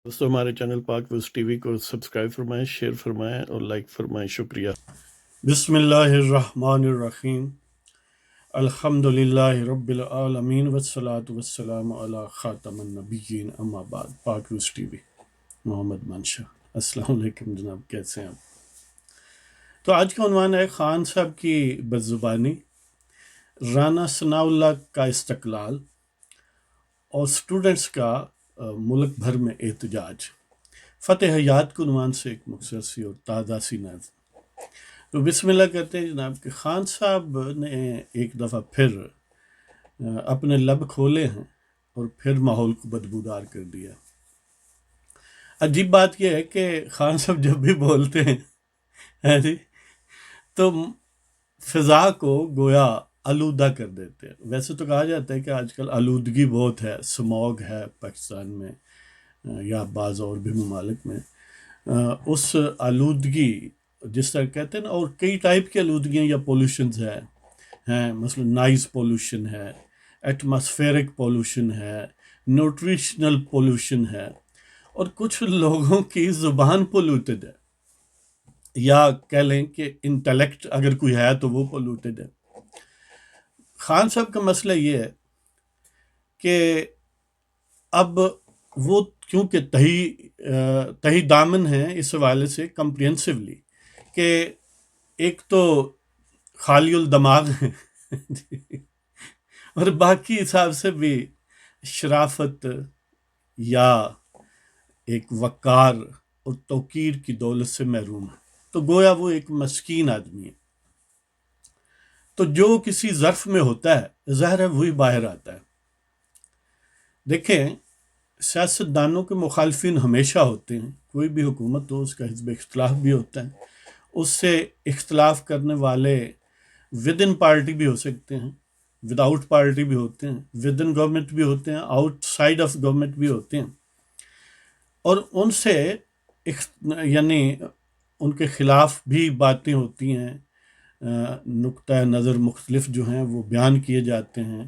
دوستو ہمارے چینل پاک ویوز ٹی وی کو سبسکرائب فرمائیں، شیئر فرمائیں اور لائک فرمائیں، شکریہ۔ بسم اللہ الرحمن الرحیم، الحمد للہ رب العالمین والصلاة والسلام علی خاتم النبیین، اما بعد۔ پاک ویوز ٹی وی، محمد منشا۔ السلام علیکم جناب، کیسے ہیں آپ؟ تو آج کا عنوان ہے خان صاحب کی بدزبانی، رانا ثناء اللہ کا استقلال اور سٹوڈنٹس کا ملک بھر میں احتجاج۔ فتح حیات کے عنوان سے ایک مختصر سی اور تازہ سی نظم۔ تو بسم اللہ کہتے ہیں جناب کہ خان صاحب نے ایک دفعہ پھر اپنے لب کھولے ہیں اور پھر ماحول کو بدبودار کر دیا۔ عجیب بات یہ ہے کہ خان صاحب جب بھی بولتے ہیں جی تو فضا کو گویا آلودہ کر دیتے ہیں۔ ویسے تو کہا جاتا ہے کہ آج کل آلودگی بہت ہے، سموگ ہے پاکستان میں یا بعض اور بھی ممالک میں۔ اس آلودگی جس طرح کہتے ہیں نا، اور کئی ٹائپ کی آلودگیاں یا پولوشنز ہیں، مثلا نائز پولوشن ہے، ایٹماسفیرک پولوشن ہے، نیوٹریشنل پولوشن ہے، اور کچھ لوگوں کی زبان پولوٹڈ ہے، یا کہہ لیں کہ انٹلیکٹ اگر کوئی ہے تو وہ پولوٹڈ ہے۔ خان صاحب کا مسئلہ یہ ہے کہ اب وہ کیونکہ تہی دامن ہیں اس حوالے سے کمپریہنسولی، کہ ایک تو خالی الدماغ ہیں اور باقی حساب سے بھی شرافت یا ایک وقار اور توقیر کی دولت سے محروم ہے، تو گویا وہ ایک مسکین آدمی ہے۔ تو جو کسی ظرف میں ہوتا ہے ظاہر ہے وہی باہر آتا ہے۔ دیکھیں، سیاستدانوں کے مخالفین ہمیشہ ہوتے ہیں، کوئی بھی حکومت ہو اس کا حزب اختلاف بھی ہوتا ہے، اس سے اختلاف کرنے والے ود ان پارٹی بھی ہو سکتے ہیں، ود آؤٹ پارٹی بھی ہوتے ہیں، ود ان گورنمنٹ بھی ہوتے ہیں، آؤٹ سائڈ آف گورنمنٹ بھی ہوتے ہیں، اور ان سے یعنی ان کے خلاف بھی باتیں ہوتی ہیں، نقطہ نظر مختلف جو ہیں وہ بیان کیے جاتے ہیں،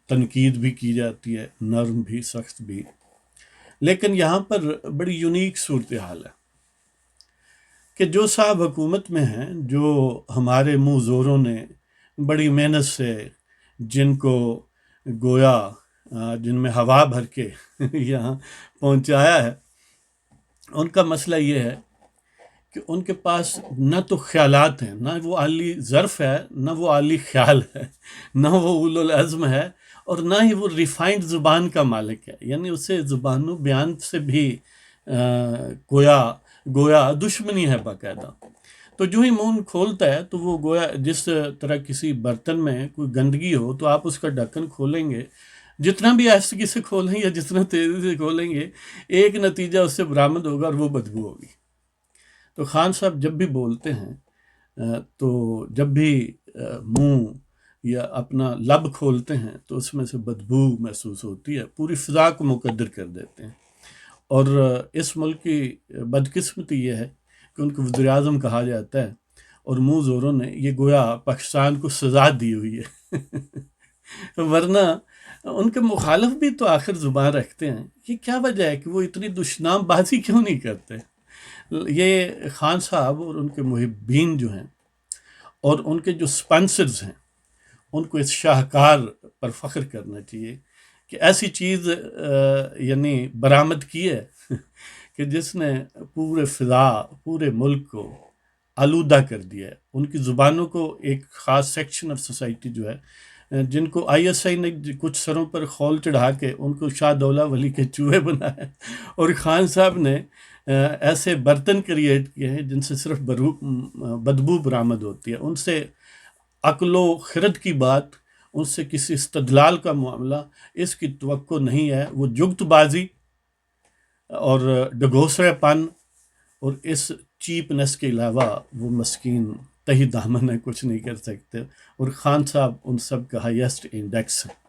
تنقید بھی کی جاتی ہے، نرم بھی سخت بھی۔ لیکن یہاں پر بڑی یونیک صورتحال ہے کہ جو صاحب حکومت میں ہیں، جو ہمارے منہ زوروں نے بڑی محنت سے جن کو گویا جن میں ہوا بھر کے یہاں پہنچایا ہے، ان کا مسئلہ یہ ہے کہ ان کے پاس نہ تو خیالات ہیں، نہ وہ عالی ظرف ہے، نہ وہ عالی خیال ہے، نہ وہ اولو العزم ہے، اور نہ ہی وہ ریفائنڈ زبان کا مالک ہے۔ یعنی اسے زبان و بیان سے بھی گویا دشمنی ہے باقاعدہ۔ تو جو ہی منہ کھولتا ہے تو وہ گویا جس طرح کسی برتن میں کوئی گندگی ہو تو آپ اس کا ڈھکن کھولیں گے، جتنا بھی آہستگی سے کھولیں یا جتنا تیزی سے کھولیں گے، ایک نتیجہ اس سے برآمد ہوگا اور وہ بدبو ہوگی۔ تو خان صاحب جب بھی بولتے ہیں تو جب بھی منہ یا اپنا لب کھولتے ہیں تو اس میں سے بدبو محسوس ہوتی ہے، پوری فضا کو مقدر کر دیتے ہیں۔ اور اس ملک کی بدقسمتی یہ ہے کہ ان کو وزیر اعظم کہا جاتا ہے، اور منہ زوروں نے یہ گویا پاکستان کو سزا دی ہوئی ہے ورنہ ان کے مخالف بھی تو آخر زبان رکھتے ہیں۔ یہ کیا وجہ ہے کہ وہ اتنی دشنام بازی کیوں نہیں کرتے؟ یہ خان صاحب اور ان کے محبین جو ہیں اور ان کے جو سپانسرز ہیں، ان کو اس شاہکار پر فخر کرنا چاہیے کہ ایسی چیز یعنی برآمد کی ہے کہ جس نے پورے فضا، پورے ملک کو آلودہ کر دیا ہے۔ ان کی زبانوں کو ایک خاص سیکشن آف سوسائٹی جو ہے، جن کو آئی ایس آئی نے کچھ سروں پر خول چڑھا کے ان کو شاہ دولہ ولی کے چوہے بنایا، اور خان صاحب نے ایسے برتن کریٹ کیے ہیں جن سے صرف بدبو برآمد ہوتی ہے۔ ان سے عقل و خرد کی بات، ان سے کسی استدلال کا معاملہ اس کی توقع نہیں ہے۔ وہ جگت بازی اور ڈگوسرے پن اور اس چیپنس کے علاوہ وہ مسکین تہی دامن ہے، کچھ نہیں کر سکتے، اور خان صاحب ان سب کا ہائیسٹ انڈیکس ہے۔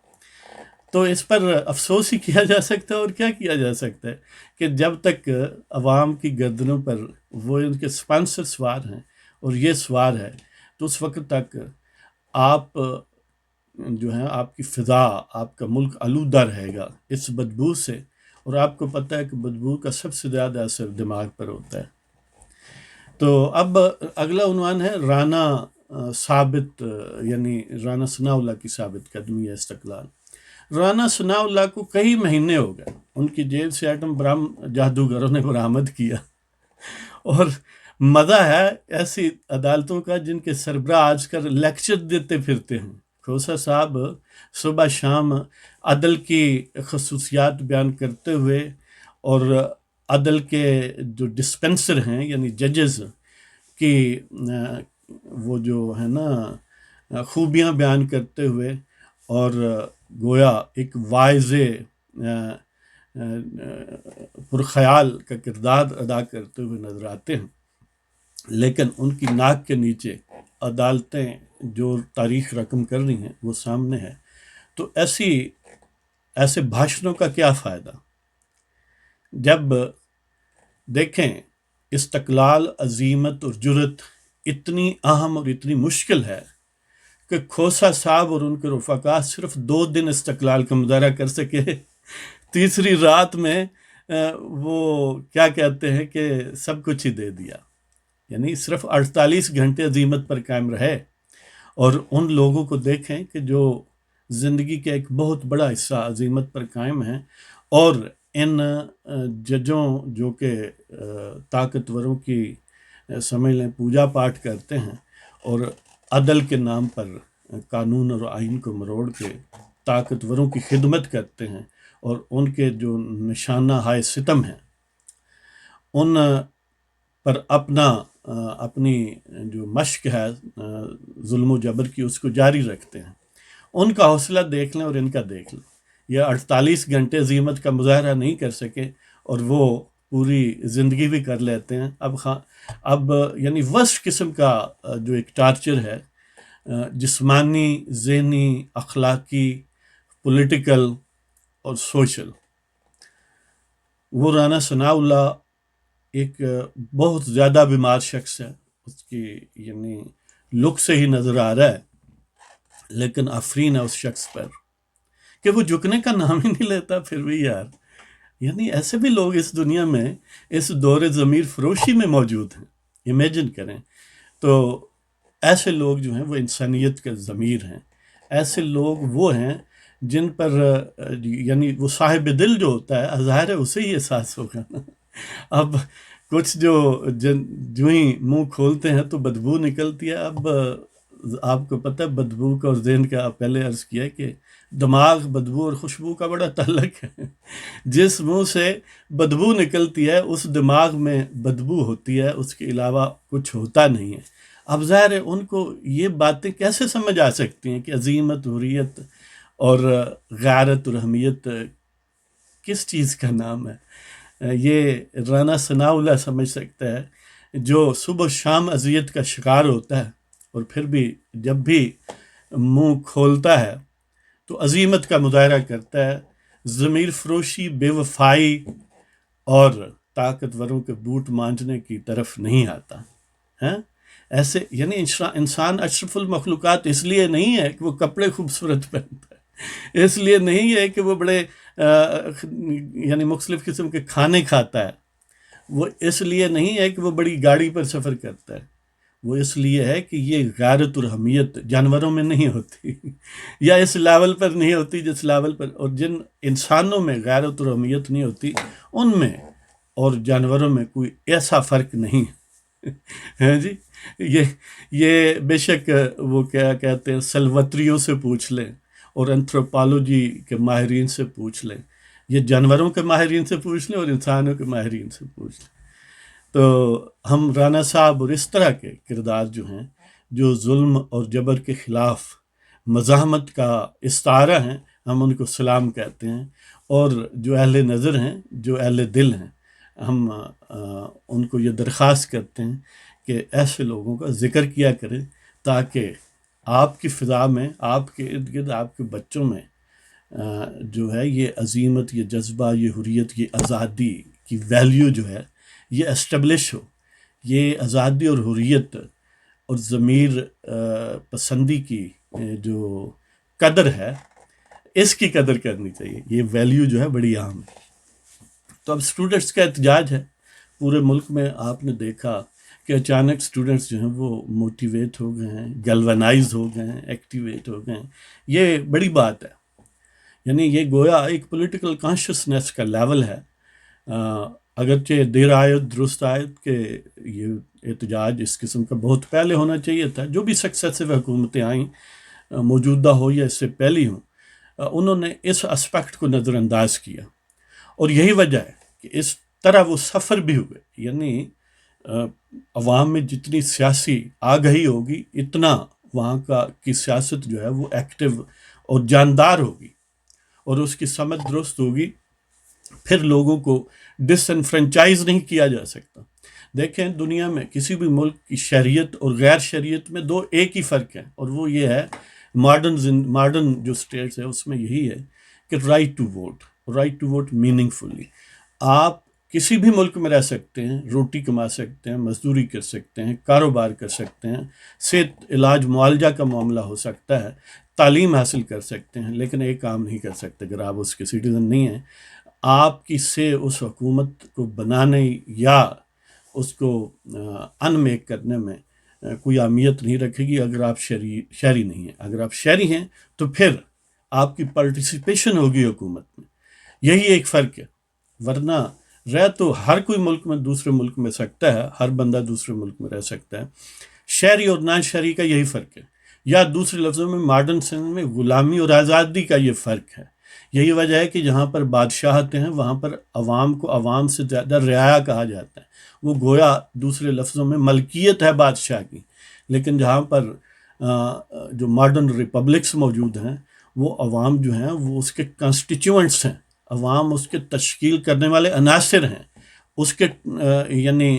تو اس پر افسوس ہی کیا جا سکتا ہے، اور کیا کیا جا سکتا ہے کہ جب تک عوام کی گردنوں پر وہ ان کے سپانسر سوار ہیں اور یہ سوار ہے، تو اس وقت تک آپ جو ہیں، آپ کی فضا، آپ کا ملک آلودہ رہے گا اس بدبو سے، اور آپ کو پتہ ہے کہ بدبو کا سب سے زیادہ اثر دماغ پر ہوتا ہے۔ تو اب اگلا عنوان ہے رانا ثابت، یعنی رانا ثناء اللہ کی ثابت قدمی ہے استقلال۔ رانا ثناء اللہ کو کئی مہینے ہو گئے، ان کی جیل سے ایٹم بم جادوگروں نے برآمد کیا، اور مزہ ہے ایسی عدالتوں کا جن کے سربراہ آج کل لیکچر دیتے پھرتے ہیں۔ کھوسہ صاحب صبح شام عدل کی خصوصیات بیان کرتے ہوئے اور عدل کے جو ڈسپنسر ہیں یعنی ججز کی وہ جو ہے نا خوبیاں بیان کرتے ہوئے اور گویا ایک واضح پرخیال کا کردار ادا کرتے ہوئے نظر آتے ہیں، لیکن ان کی ناک کے نیچے عدالتیں جو تاریخ رقم کر رہی ہیں وہ سامنے ہے۔ تو ایسے بھاشنوں کا کیا فائدہ جب دیکھیں استقلال، عزیمت اور جرت اتنی اہم اور اتنی مشکل ہے کہ کھوسہ صاحب اور ان کے رفقا صرف 2 دن استقلال کا مظاہرہ کر سکے، تیسری رات میں وہ کیا کہتے ہیں کہ سب کچھ ہی دے دیا، یعنی صرف 48 گھنٹے عزیمت پر قائم رہے۔ اور ان لوگوں کو دیکھیں کہ جو زندگی کے ایک بہت بڑا حصہ عزیمت پر قائم ہیں، اور ان ججوں جو کہ طاقتوروں کی سمجھ لیں پوجا پاٹ کرتے ہیں اور عدل کے نام پر قانون اور آئین کو مروڑ کے طاقتوروں کی خدمت کرتے ہیں، اور ان کے جو نشانہ ہائے ستم ہیں ان پر اپنی جو مشق ہے ظلم و جبر کی اس کو جاری رکھتے ہیں۔ ان کا حوصلہ دیکھ لیں اور ان کا دیکھ لیں، یہ 48 گھنٹے عزیمت کا مظاہرہ نہیں کر سکے اور وہ پوری زندگی بھی کر لیتے ہیں۔ اب یعنی ورسٹ قسم کا جو ایک ٹارچر ہے، جسمانی، ذہنی، اخلاقی، پولیٹیکل اور سوشل، وہ رانا ثناء اللہ ایک بہت زیادہ بیمار شخص ہے، اس کی یعنی لک سے ہی نظر آ رہا ہے، لیکن آفرین ہے اس شخص پر کہ وہ جھکنے کا نام ہی نہیں لیتا۔ پھر بھی یار، یعنی ایسے بھی لوگ اس دنیا میں اس دور ضمیر فروشی میں موجود ہیں، امیجن کریں۔ تو ایسے لوگ جو ہیں وہ انسانیت کا ضمیر ہیں، ایسے لوگ وہ ہیں جن پر یعنی وہ صاحب دل جو ہوتا ہے ظاہر ہے اسے ہی احساس ہوگا نا۔ اب کچھ جو ہی منہ کھولتے ہیں تو بدبو نکلتی ہے۔ اب آپ کو پتہ ہے بدبو کا اور ذہن کا پہلے عرض کیا کہ دماغ بدبو اور خوشبو کا بڑا تعلق ہے۔ جس منہ سے بدبو نکلتی ہے اس دماغ میں بدبو ہوتی ہے، اس کے علاوہ کچھ ہوتا نہیں ہے۔ اب ظاہر ہے ان کو یہ باتیں کیسے سمجھ آ سکتی ہیں کہ عزیمت، حریت اور غیرت اور اہمیت کس چیز کا نام ہے؟ یہ رانا ثناء اللہ سمجھ سکتا ہے جو صبح شام اذیت کا شکار ہوتا ہے، اور پھر بھی جب بھی منہ کھولتا ہے تو عزیمت کا مظاہرہ کرتا ہے، ضمیر فروشی، بے وفائی اور طاقتوروں کے بوٹ مانجنے کی طرف نہیں آتا ہے۔ ایسے یعنی انسان اشرف المخلوقات اس لیے نہیں ہے کہ وہ کپڑے خوبصورت پہنتا ہے، اس لیے نہیں ہے کہ وہ بڑے یعنی مختلف قسم کے کھانے کھاتا ہے، وہ اس لیے نہیں ہے کہ وہ بڑی گاڑی پر سفر کرتا ہے، وہ اس لیے ہے کہ یہ غیرت اور حمیت جانوروں میں نہیں ہوتی، یا اس لیول پر نہیں ہوتی جس لیول پر، اور جن انسانوں میں غیرت اور حمیت نہیں ہوتی ان میں اور جانوروں میں کوئی ایسا فرق نہیں ہے جی۔ یہ بے شک وہ کیا کہتے ہیں سلوتریوں سے پوچھ لیں اور انتھروپالوجی کے ماہرین سے پوچھ لیں، یہ جانوروں کے ماہرین سے پوچھ لیں اور انسانوں کے ماہرین سے پوچھ لیں۔ تو ہم رانا صاحب اور اس طرح کے کردار جو ہیں جو ظلم اور جبر کے خلاف مزاحمت کا استعارہ ہیں، ہم ان کو سلام کہتے ہیں، اور جو اہل نظر ہیں، جو اہل دل ہیں، ہم ان کو یہ درخواست کرتے ہیں کہ ایسے لوگوں کا ذکر کیا کریں تاکہ آپ کی فضا میں، آپ کے ارد گرد، آپ کے بچوں میں جو ہے یہ عزیمت، یہ جذبہ، یہ حریت، یہ آزادی کی ویلیو جو ہے یہ اسٹیبلش ہو۔ یہ آزادی اور حریت اور ضمیر پسندی کی جو قدر ہے، اس کی قدر کرنی چاہیے، یہ ویلیو جو ہے بڑی اہم ہے۔ تو اب اسٹوڈنٹس کا احتجاج ہے پورے ملک میں. آپ نے دیکھا کہ اچانک اسٹوڈنٹس جو ہیں وہ موٹیویٹ ہو گئے ہیں، گیلونائز ہو گئے ہیں، ایکٹیویٹ ہو گئے ہیں. یہ بڑی بات ہے. یعنی یہ گویا ایک پولیٹیکل کانشیسنیس کا لیول ہے. اگرچہ دیر آئے درست آئے کہ یہ احتجاج اس قسم کا بہت پہلے ہونا چاہیے تھا. جو بھی سکسیسو حکومتیں آئیں، موجودہ ہو یا اس سے پہلی ہوں، انہوں نے اس اسپیکٹ کو نظر انداز کیا. اور یہی وجہ ہے کہ اس طرح وہ سفر بھی ہوئے. یعنی عوام میں جتنی سیاسی آگہی ہوگی اتنا وہاں کی سیاست جو ہے وہ ایکٹیو اور جاندار ہوگی اور اس کی سمجھ درست ہوگی. پھر لوگوں کو ڈس انفرنچائز نہیں کیا جا سکتا. دیکھیں دنیا میں کسی بھی ملک کی شہریت اور غیر شہریت میں دو ایک ہی فرق ہے، اور وہ یہ ہے ماڈرن جو اسٹیٹس ہے اس میں یہی ہے کہ رائٹ ٹو ووٹ میننگ فلی. آپ کسی بھی ملک میں رہ سکتے ہیں، روٹی کما سکتے ہیں، مزدوری کر سکتے ہیں، کاروبار کر سکتے ہیں، صحت علاج معالجہ کا معاملہ ہو سکتا ہے، تعلیم حاصل کر سکتے ہیں، لیکن ایک کام نہیں کر سکتے اگر آپ اس کے سٹیزن نہیں ہیں. آپ کی سے اس حکومت کو بنانے یا اس کو ان میک کرنے میں کوئی اہمیت نہیں رکھے گی اگر آپ شہری نہیں ہیں. اگر آپ شہری ہیں تو پھر آپ کی پارٹیسپیشن ہوگی حکومت میں. یہی ایک فرق ہے. ورنہ رہ تو ہر کوئی ملک میں دوسرے ملک میں سکتا ہے، ہر بندہ دوسرے ملک میں رہ سکتا ہے. شہری اور نان شہری کا یہی فرق ہے، یا دوسرے لفظوں میں ماڈرن سینس میں غلامی اور آزادی کا یہ فرق ہے. یہی وجہ ہے کہ جہاں پر بادشاہتیں ہیں وہاں پر عوام کو عوام سے زیادہ رعایا کہا جاتا ہے. وہ گویا دوسرے لفظوں میں ملکیت ہے بادشاہ کی. لیکن جہاں پر جو ماڈرن ریپبلکس موجود ہیں وہ عوام جو ہیں وہ اس کے کانسٹیچوئنٹس ہیں، عوام اس کے تشکیل کرنے والے عناصر ہیں. اس کے یعنی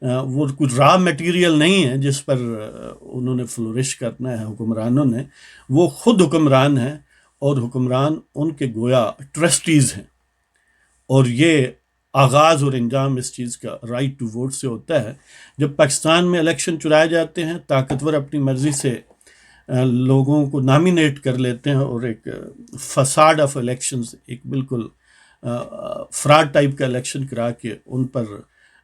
وہ کوئی را میٹیریل نہیں ہے جس پر انہوں نے فلورش کرنا ہے حکمرانوں نے. وہ خود حکمران ہیں اور حکمران ان کے گویا ٹرسٹیز ہیں. اور یہ آغاز اور انجام اس چیز کا رائٹ ٹو ووٹ سے ہوتا ہے. جب پاکستان میں الیکشن چرائے جاتے ہیں، طاقتور اپنی مرضی سے لوگوں کو نامینیٹ کر لیتے ہیں اور ایک فساد آف الیکشنز، ایک بالکل فراڈ ٹائپ کا الیکشن کرا کے ان پر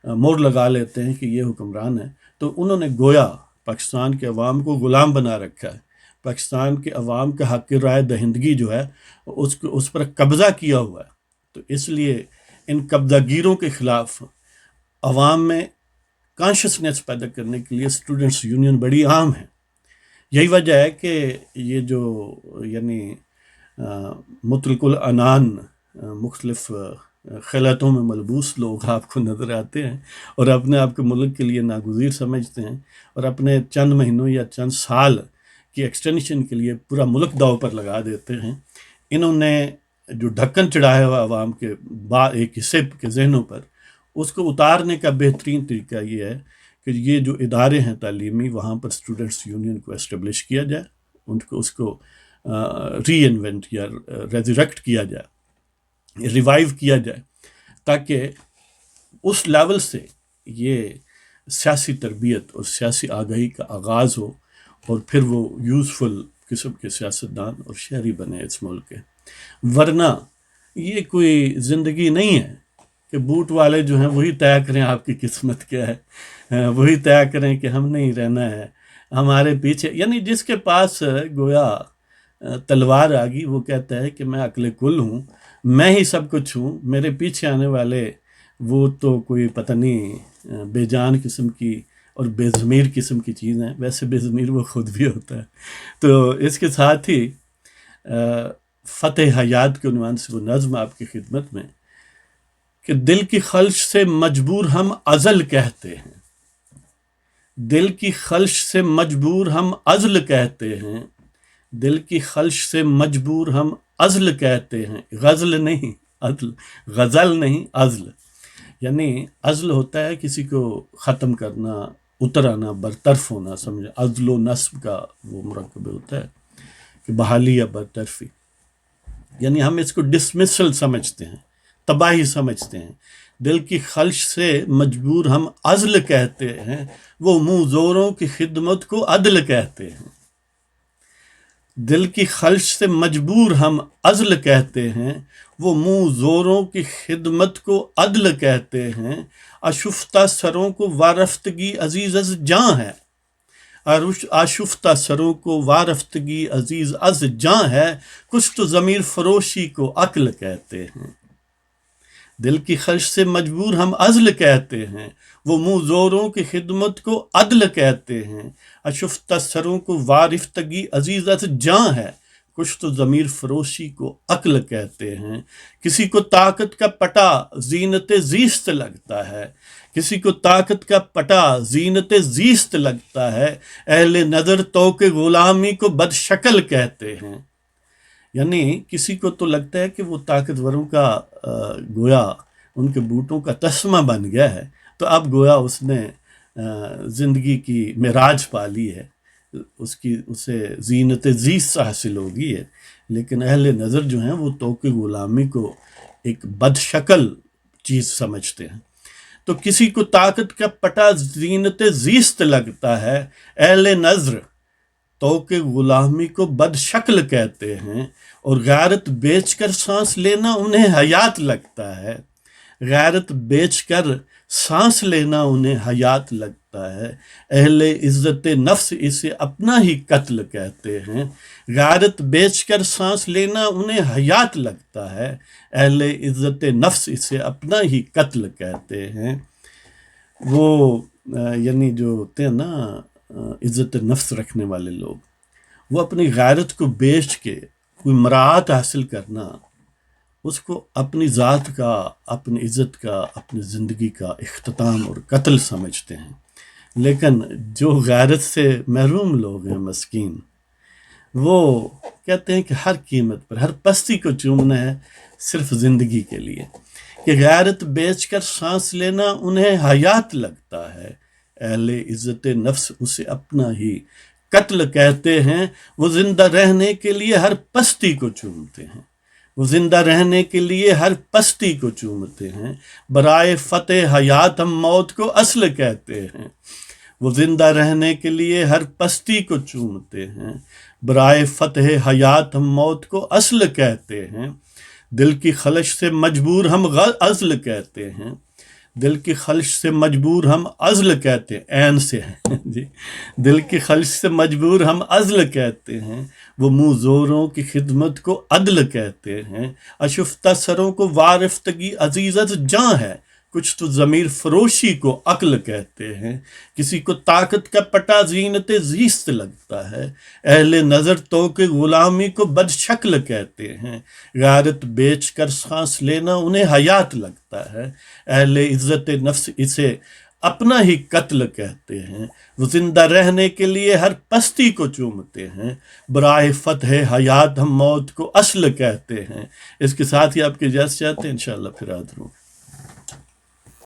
مور لگا لیتے ہیں کہ یہ حکمران ہے. تو انہوں نے گویا پاکستان کے عوام کو غلام بنا رکھا ہے. پاکستان کے عوام کا حق رائے دہندگی جو ہے اس پر قبضہ کیا ہوا ہے. تو اس لیے ان قبضہ گیروں کے خلاف عوام میں کانشیسنیس پیدا کرنے کے لیے اسٹوڈنٹس یونین بڑی عام ہے. یہی وجہ ہے کہ یہ جو یعنی مطلق العنان مختلف خیلاتوں میں ملبوس لوگ آپ کو نظر آتے ہیں اور اپنے آپ کو ملک کے لیے ناگزیر سمجھتے ہیں اور اپنے چند مہینوں یا چند سال کی ایکسٹینشن کے لیے پورا ملک داؤ پر لگا دیتے ہیں. انہوں نے جو ڈھکن چڑھایا ہوا عوام کے ایک حصے کے ذہنوں پر، اس کو اتارنے کا بہترین طریقہ یہ ہے کہ یہ جو ادارے ہیں تعلیمی وہاں پر اسٹوڈنٹس یونین کو اسٹیبلش کیا جائے، اس کو ری انوینٹ یا ریزریکٹ کیا جائے، ریوائیو کیا جائے، تاکہ اس لیول سے یہ سیاسی تربیت اور سیاسی آگاہی کا آغاز ہو اور پھر وہ یوزفل قسم کے سیاستدان اور شہری بنے اس ملک کے. ورنہ یہ کوئی زندگی نہیں ہے کہ بوٹ والے جو ہیں وہی طے کریں آپ کی قسمت کیا ہے، وہی طے کریں کہ ہم نہیں رہنا ہے ہمارے پیچھے. یعنی جس کے پاس گویا تلوار آ گئی وہ کہتا ہے کہ میں عقل کل ہوں، میں ہی سب کچھ ہوں، میرے پیچھے آنے والے وہ تو کوئی پتہ نہیں بے جان قسم کی اور بے ضمیر قسم کی چیز ہیں. ویسے بے ضمیر وہ خود بھی ہوتا ہے. تو اس کے ساتھ ہی فتح حیات کے عنوان سے وہ نظم آپ کی خدمت میں کہ دل کی خلش سے مجبور ہم ازل کہتے ہیں، دل کی خلش سے مجبور ہم ازل کہتے ہیں، دل کی خلش سے مجبور ہم ازل کہتے ہیں. غزل نہیں ازل، غزل نہیں ازل. یعنی ازل ہوتا ہے کسی کو ختم کرنا، اتر آنا، برطرف ہونا. سمجھے ازل و نصب کا وہ مرکب ہوتا ہے کہ بحالی یا برطرفی. یعنی ہم اس کو ڈسمسل سمجھتے ہیں، تباہی سمجھتے ہیں. دل کی خلش سے مجبور ہم عزل کہتے ہیں، وہ منہ زوروں کی خدمت کو عدل کہتے ہیں. دل کی خلش سے مجبور ہم عزل کہتے ہیں، وہ منہ زوروں کی خدمت کو عدل کہتے ہیں، آشفتہ سروں کو وارفتگی عزیز از جاں ہے، آشفتہ سروں کو وارفتگی عزیز از جاں ہے، کچھ تو ضمیر فروشی کو عقل کہتے ہیں، دل کی خواہش سے مجبور ہم عزل کہتے ہیں، وہ منہ زوروں کی خدمت کو عدل کہتے ہیں، آشفتہ سروں کو وارفتگی عزیز از جاں ہے، کچھ تو ضمیر فروشی کو عقل کہتے ہیں، کسی کو طاقت کا پٹا زینت زیست لگتا ہے، کسی کو طاقت کا پٹا زینت زیست لگتا ہے، اہل نظر تو کہ غلامی کو بد شکل کہتے ہیں، یعنی کسی کو تو لگتا ہے کہ وہ طاقتوروں کا گویا ان کے بوٹوں کا تسمہ بن گیا ہے، تو اب گویا اس نے زندگی کی معراج پا لی ہے، اسے زینت زیست حاصل ہوگی ہے، لیکن اہل نظر جو ہیں وہ توق غلامی کو ایک بد شکل چیز سمجھتے ہیں۔ تو کسی کو طاقت کا پٹا زینت زیست لگتا ہے، اہل نظر توق غلامی کو بد شکل کہتے ہیں، اور غیرت بیچ کر سانس لینا انہیں حیات لگتا ہے، غیرت بیچ کر سانس لینا انہیں حیات لگتا ہے، اہل عزت نفس اسے اپنا ہی قتل کہتے ہیں، غیرت بیچ کر سانس لینا انہیں حیات لگتا ہے، اہل عزت نفس اسے اپنا ہی قتل کہتے ہیں۔ وہ یعنی جو ہوتے ہیں نا عزت نفس رکھنے والے لوگ، وہ اپنی غیرت کو بیچ کے کوئی مراعات حاصل کرنا، اس کو اپنی ذات کا، اپنی عزت کا، اپنی زندگی کا اختتام اور قتل سمجھتے ہیں۔ لیکن جو غیرت سے محروم لوگ ہیں مسکین، وہ کہتے ہیں کہ ہر قیمت پر ہر پستی کو چومنا ہے صرف زندگی کے لیے، کہ غیرت بیچ کر سانس لینا انہیں حیات لگتا ہے، اہل عزت نفس اسے اپنا ہی قتل کہتے ہیں، وہ زندہ رہنے کے لیے ہر پستی کو چومتے ہیں، وہ زندہ رہنے کے لیے ہر پستی کو چومتے ہیں، برائے فتح حیات ہم موت کو اصل کہتے ہیں، وہ زندہ رہنے کے لیے ہر پستی کو چومتے ہیں، برائے فتح حیات ہم موت کو اصل کہتے ہیں، دل کی خلش سے مجبور ہم عزل کہتے ہیں، دل کی خلش سے مجبور ہم عزل کہتے ہیں، عین سے ہیں جی، دل کی خلش سے مجبور ہم عزل کہتے ہیں، وہ منہ زوروں کی خدمت کو عدل کہتے ہیں، آشفتہ سروں کو وارفتگی عزیز از جاں ہے، کچھ تو ضمیر فروشی کو عقل کہتے ہیں، کسی کو طاقت کا پٹا زینت زیست لگتا ہے، اہل نظر تو کہ غلامی کو بد شکل کہتے ہیں، غیرت بیچ کر سانس لینا انہیں حیات لگتا ہے، اہل عزت نفس اسے اپنا ہی قتل کہتے ہیں، وہ زندہ رہنے کے لیے ہر پستی کو چومتے ہیں، برائے فتح حیات ہم موت کو اصل کہتے ہیں۔ اس کے ساتھ ہی آپ کی اجازت چاہتے ہیں، انشاءاللہ پھر حاضر ہوں۔